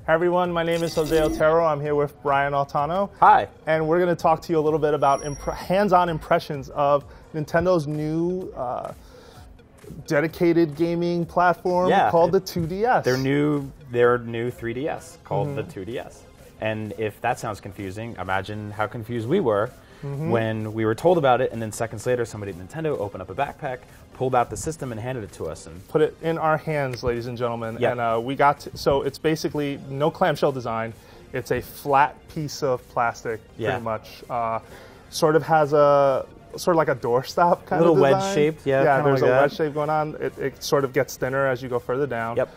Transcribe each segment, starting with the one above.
Hi everyone, my name is Jose Otero. I'm here with Brian Altano. Hi. And we're going to talk to you a little bit about hands-on impressions of Nintendo's new dedicated gaming platform called the 2DS. Their new 3DS called the 2DS. And if that sounds confusing, imagine how confused we were when we were told about it, and then seconds later somebody at Nintendo opened up a backpack, pulled out the system and handed it to us. And put it in our hands, ladies and gentlemen. Yep. And we got to, so it's basically no clamshell design. It's a flat piece of plastic, pretty much. Sort of has like a doorstop kind of design. Little wedge shaped, Yeah, there's like a wedge shape going on. It sort of gets thinner as you go further down. Yep.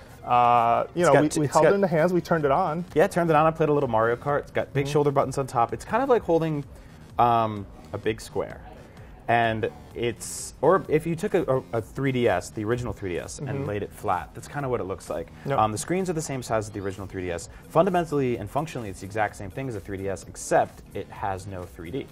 We held it in the hands, we turned it on. Yeah, turned it on. I played a little Mario Kart. It's got big shoulder buttons on top. It's kind of like holding a big square. And or if you took a 3DS, the original 3DS, and laid it flat, that's kind of what it looks like. Yep. The screens are the same size as the original 3DS. Fundamentally and functionally, it's the exact same thing as a 3DS, except it has no 3D.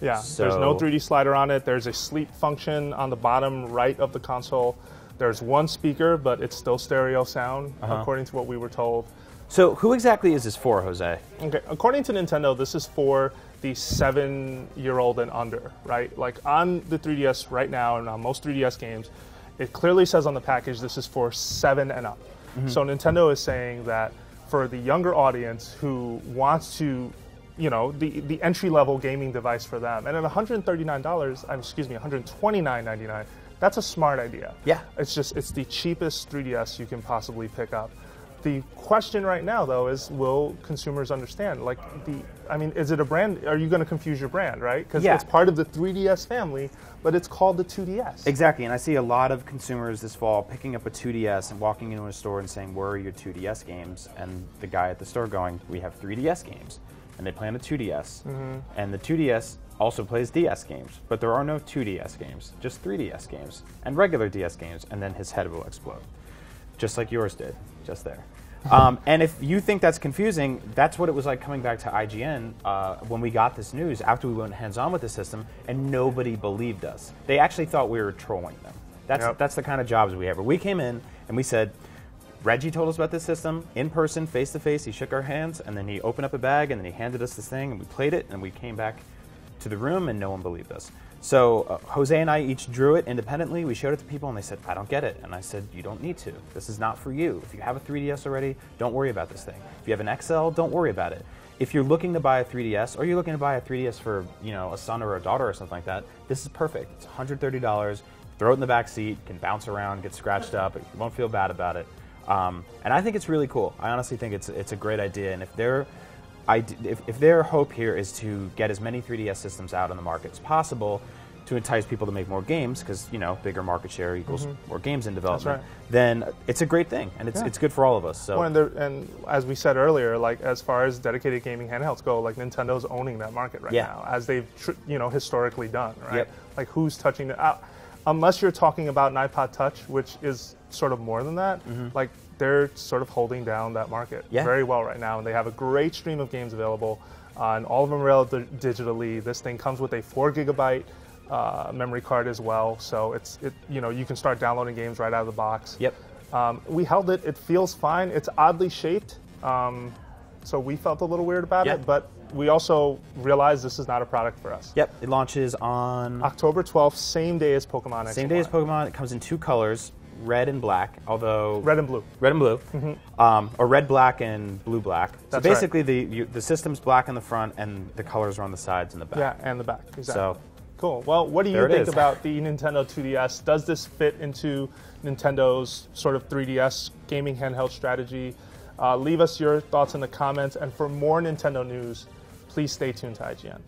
Yeah, so there's no 3D slider on it. There's a sleep function on the bottom right of the console. There's one speaker, but it's still stereo sound, according to what we were told. So who exactly is this for, Jose? Okay, according to Nintendo, this is for the 7-year-old and under, right? Like on the 3DS right now, and on most 3DS games, it clearly says on the package this is for 7 and up. So Nintendo is saying that for the younger audience who wants to, the entry-level gaming device for them, and at $129.99, that's a smart idea. Yeah. It's the cheapest 3DS you can possibly pick up. The question right now, though, is will consumers understand? Is it a brand? Are you going to confuse your brand, right? Because it's part of the 3DS family, but it's called the 2DS. Exactly, and I see a lot of consumers this fall picking up a 2DS and walking into a store and saying, where are your 2DS games? And the guy at the store going, we have 3DS games. And they play on the 2DS. And the 2DS also plays DS games, but there are no 2DS games, just 3DS games, and regular DS games, and then his head will explode. Just like yours did, just there. And if you think that's confusing, that's what it was like coming back to IGN when we got this news after we went hands-on with the system, and nobody believed us. They actually thought we were trolling them. That's the kind of jobs we have. But we came in and we said, Reggie told us about this system in person, face-to-face. He shook our hands, and then he opened up a bag, and then he handed us this thing, and we played it, and we came back to the room, and no one believed us. So Jose and I each drew it independently. We showed it to people, and they said, I don't get it. And I said, you don't need to. This is not for you. If you have a 3DS already, don't worry about this thing. If you have an XL, don't worry about it. If you're looking to buy a 3DS, or you're looking to buy a 3DS for a son or a daughter or something like that, this is perfect. It's $130. Throw it in the back seat, can bounce around, get scratched up. You won't feel bad about it. And I think it's really cool. I honestly think it's a great idea. And if their hope here is to get as many 3DS systems out on the market as possible to entice people to make more games, because bigger market share equals more games in development, then it's a great thing, and it's good for all of us. So, and as we said earlier, as far as dedicated gaming handhelds go, Nintendo's owning that market right now, as they've historically done, right? Like who's touching it? Unless you're talking about an iPod Touch, which is sort of more than that, they're sort of holding down that market very well right now, and they have a great stream of games available, and all of them are available digitally. This thing comes with a 4 gigabyte memory card as well, so you can start downloading games right out of the box. We held it. It feels fine. It's oddly shaped, so we felt a little weird about it, but we also realized this is not a product for us. It launches on October 12th, same day as Pokemon XY. Same day as Pokemon. It comes in 2 colors, red and black, although... Red and blue. Red and blue. Or red, black, and blue, black. That's so basically the system's black in the front, and the colors are on the sides and the back. Yeah, and the back, exactly. So, cool. Well, what do you think about the Nintendo 2DS? Does this fit into Nintendo's sort of 3DS gaming handheld strategy? Leave us your thoughts in the comments, and for more Nintendo news, please stay tuned to IGN.